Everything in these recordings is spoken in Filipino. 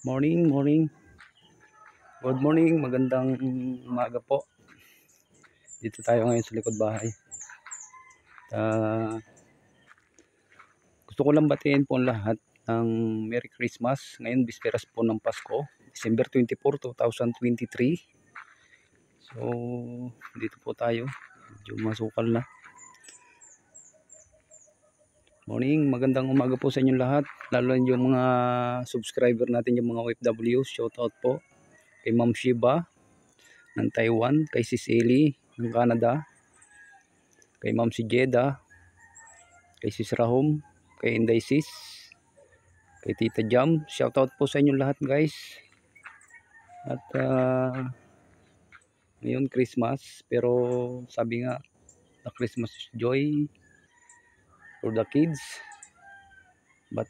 Morning, morning. Good morning, magandang umaga po. Dito tayo ngayon sa likod bahay. Uh, Gusto ko lang batiin po ang lahat ng Merry Christmas. Ngayon, bisperas po ng Pasko, December 24, 2023. So, dito po tayo. Medyo masukal na. Morning, magandang umaga po sa inyong lahat. Lalo yung mga subscriber natin, yung mga OFW. Shoutout po kay Ma'am Shiba ng Taiwan, kay Sis Eli ng Canada, kay Ma'am si Jeda, kay Sis Rahom, kay Inday Sis, kay Tita Jam. Shoutout po sa inyong lahat, guys. At ngayon Christmas, pero sabi nga na Christmas is joy for the kids. But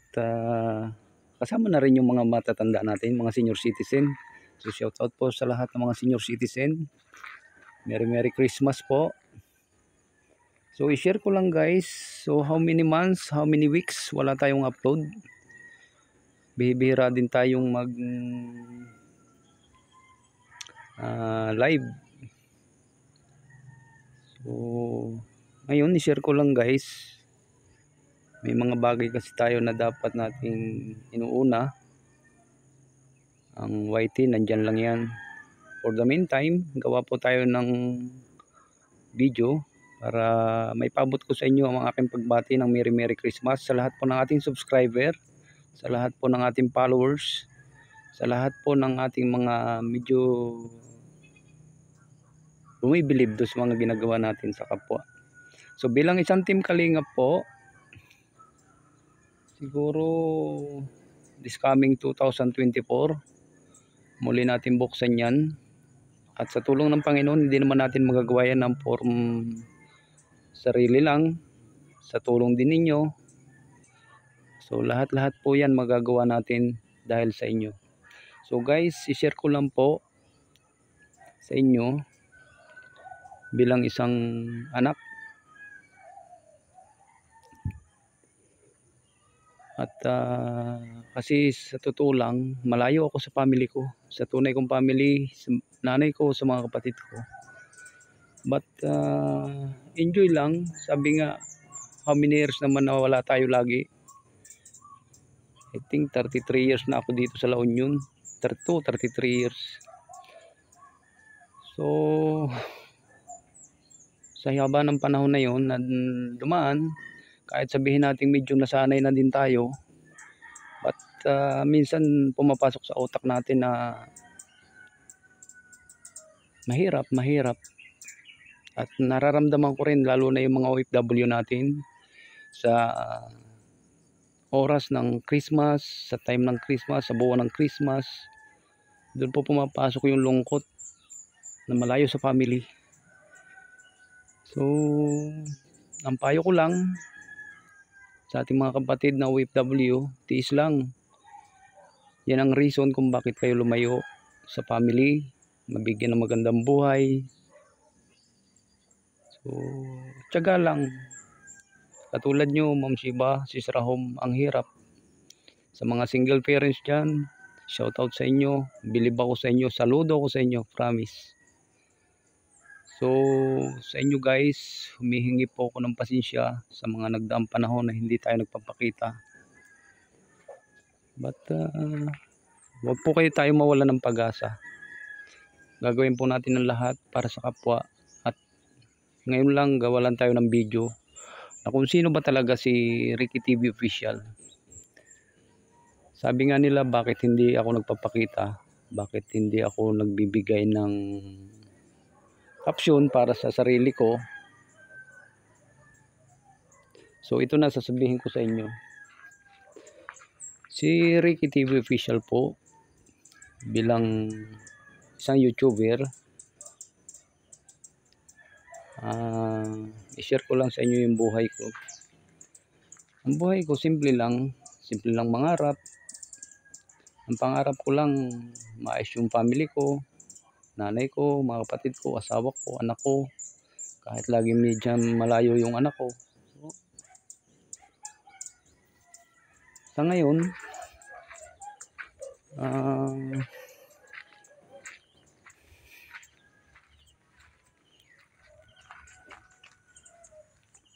kasama na rin yung mga matatanda natin, mga senior citizen. So shoutout po sa lahat ng mga senior citizen. Merry Christmas po. So i-share ko lang, guys. So how many months, how many weeks wala tayong upload. Bihira din tayong mag live. So ngayon i-share ko lang, guys. May mga bagay kasi tayo na dapat nating inuuna. Ang YT nandyan lang yan. For the meantime, gawa po tayo ng video para may paabot ko sa inyo ang aking pagbati ng Merry Christmas sa lahat po ng ating subscriber, sa lahat po ng ating followers, sa lahat po ng ating mga medyo bumibilib do sa mga ginagawa natin sa kapwa. So bilang isang team Kalingap po, siguro this coming 2024 muli natin buksan yan. At sa tulong ng Panginoon, hindi naman natin magagawa yan ng form sarili lang, sa tulong din ninyo. So lahat-lahat po yan magagawa natin dahil sa inyo. So guys, i-share ko lang po sa inyo bilang isang anak. At kasi sa totoo lang, malayo ako sa family ko, sa tunay kong family, sa nanay ko, sa mga kapatid ko. But enjoy lang. Sabi nga, how many years naman nawala tayo lagi? I think 33 years na ako dito sa La Union. 33 years. So sa haba ng panahon na yon na dumaan, kahit sabihin natin medyo nasanay na din tayo, but minsan pumapasok sa utak natin na mahirap. At nararamdaman ko rin, lalo na yung mga OFW natin, sa oras ng Christmas, sa time ng Christmas, sa buwan ng Christmas, doon po pumapasok yung lungkot na malayo sa family. So ang payo ko lang sa ating mga kapatid na OFW, tiis lang. Yan ang reason kung bakit kayo lumayo sa family, mabigyan ng magandang buhay. So tiyaga lang. Katulad nyo, Ma'am Shiba, Sis Rahom, ang hirap. Sa mga single parents dyan, shout out sa inyo, bilib ako sa inyo, saludo ako sa inyo, promise. So sa inyo, guys, humihingi po ako ng pasensya sa mga nagdaang panahon na hindi tayo nagpapakita. But wag po kayo tayo mawala ng pag-asa. Gagawin po natin ang lahat para sa kapwa. At ngayon lang gawalan tayo ng video na kung sino ba talaga si Ricky TV Official. Sabi nga nila, bakit hindi ako nagpapakita, bakit hindi ako nagbibigay ng caption para sa sarili ko. So ito na sasabihin ko sa inyo. Si Ricky TV Official po, bilang isang YouTuber, i-share ko lang sa inyo yung buhay ko. Ang buhay ko simple lang mangarap. Ang pangarap ko lang maayos yung family ko, nanay ko, mga kapatid ko, asawa ko, anak ko, kahit lagi medyo malayo yung anak ko. So, sa ngayon, Ah,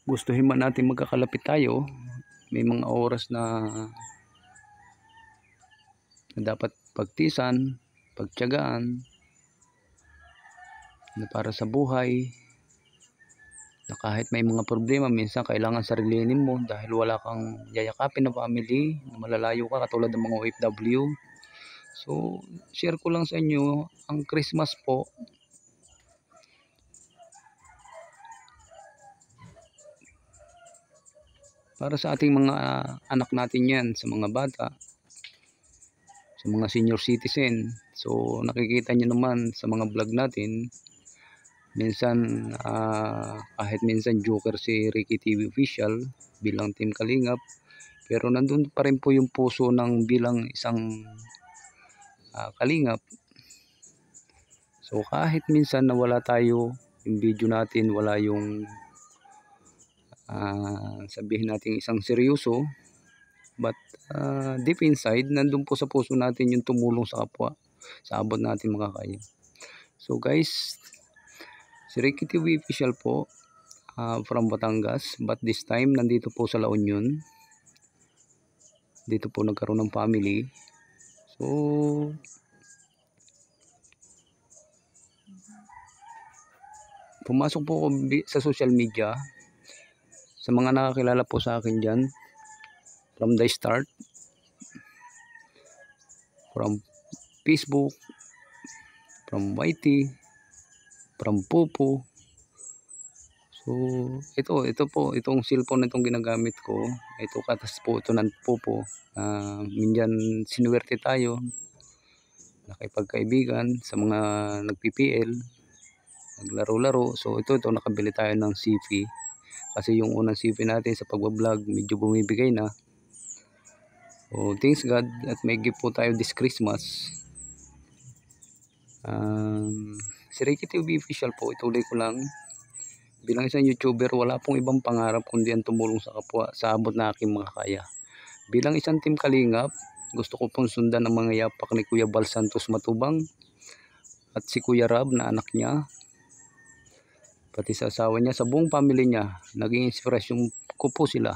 gustuhin man natin magkakalapit tayo, may mga oras na dapat pagtisan, pagtiyagaan na para sa buhay, na kahit may mga problema minsan kailangan sarilinin mo dahil wala kang yayakapin na family, malalayo ka katulad ng mga OFW. So share ko lang sa inyo ang Christmas po, para sa ating mga anak natin yan, sa mga bata, sa mga senior citizen. So nakikita nyo naman sa mga vlog natin, minsan kahit minsan joker si Ricky TV Official bilang Team Kalingap, pero nandun pa rin po yung puso ng bilang isang Kalingap. So kahit minsan nawala tayo yung video natin, wala yung sabihin natin isang seryoso, but deep inside nandun po sa puso natin yung tumulong sa kapwa sa abot natin makakaya. So guys, si Ricky TV Official po, from Batangas, but this time nandito po sa La Union. Dito po nagkaroon ng family. So pumasok po ako sa social media. Sa mga nakakilala po sa akin dyan, from the start, from Facebook, from YT, from Popo. So ito po, itong cellphone na itong ginagamit ko, ito katas po ito ng Popo. Minsan sinuwerte tayo, nakipagkaibigan sa mga nag-PPL, naglaro-laro. So ito nakabili tayo ng CP. Kasi yung unang CP natin sa pagbablog medyo bumibigay na. So thanks God at may gift po tayo this Christmas. Si Ricky TV Official po, ituloy ko lang, bilang isang YouTuber, wala pong ibang pangarap kundi ang tumulong sa kapwa sa abot na aking makakaya. Bilang isang Team Kalingap, gusto ko pong sundan ang mga yapak ni Kuya Bal Santos Matubang at si Kuya Rab na anak niya, pati sa asawa niya, sa buong family niya. Naging inspirasyon ko po sila.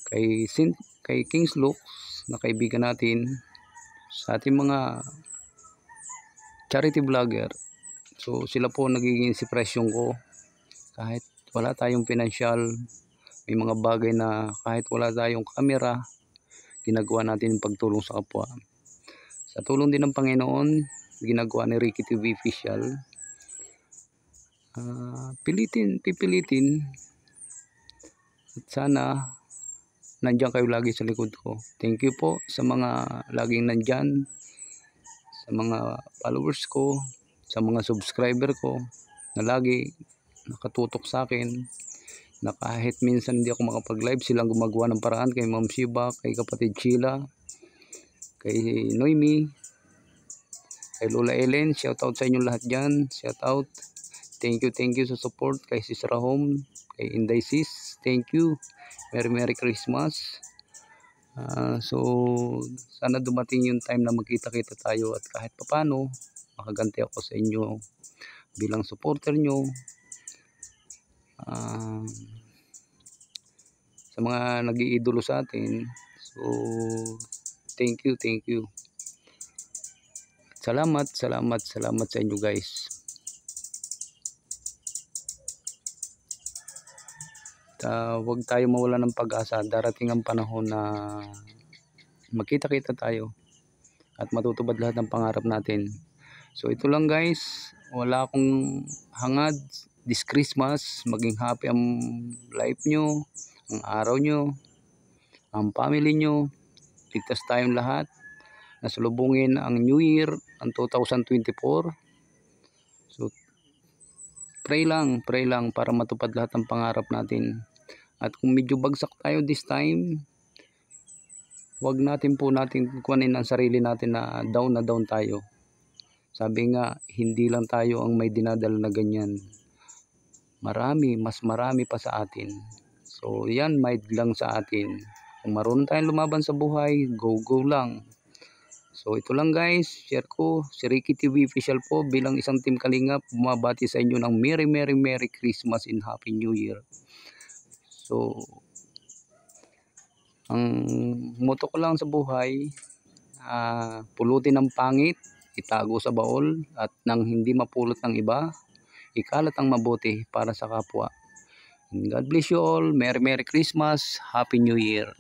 Kay King's Lux na kaibigan natin, sa ating mga charity vlogger. So sila po nagiging inspirasyon ko. Kahit wala tayong financial, may mga bagay na kahit wala tayong camera, ginagawa natin yung pagtulong sa kapwa. Sa tulong din ng Panginoon, ginagawa ni Ricky TV Official. Pipilitin at sana nandiyan kayo lagi sa likod ko. Thank you po sa mga laging nandyan, sa mga followers ko, sa mga subscriber ko na lagi nakatutok sa akin, na kahit minsan hindi ako makapag-live, silang gumagawa ng paraan, kay Ma'am Shiba, kay kapatid Sheila, kay Noemi, kay Lola Ellen. Shout out sa inyo lahat dyan. Shout out. Thank you sa support. Kay Sis Rahom, kay Inday Sis, thank you. Merry Christmas. So sana dumating yung time na magkita-kita tayo at kahit papano makaganti ako sa inyo bilang supporter nyo. Sa mga nag-iidolo sa atin, so thank you. Salamat sa inyo guys. Huwag tayo mawala ng pag-asa. Darating ang panahon na magkita-kita tayo at matutupad lahat ng pangarap natin. So ito lang guys, wala akong hangad this Christmas. Maging happy ang life nyo, ang araw nyo, ang family nyo. Ligtas tayong lahat. Nasalubungin ang New Year, ang 2024. So pray lang para matupad lahat ng pangarap natin. At kung medyo bagsak tayo this time, wag natin kunin ang sarili natin na down tayo. Sabi nga, hindi lang tayo ang may dinadala na ganyan. Mas marami pa sa atin. So yan, might lang sa atin. Kung marunong tayong lumaban sa buhay, go lang. So ito lang guys, share ko, si Ricky TV official po bilang isang team Kalingap, bumabati sa inyo ng Merry Christmas and Happy New Year. So ang motto ko lang sa buhay, pulutin ng pangit, itago sa baol, at nang hindi mapulot ng iba, ikalat ang mabuti para sa kapwa. And God bless you all. Merry Christmas, Happy New Year.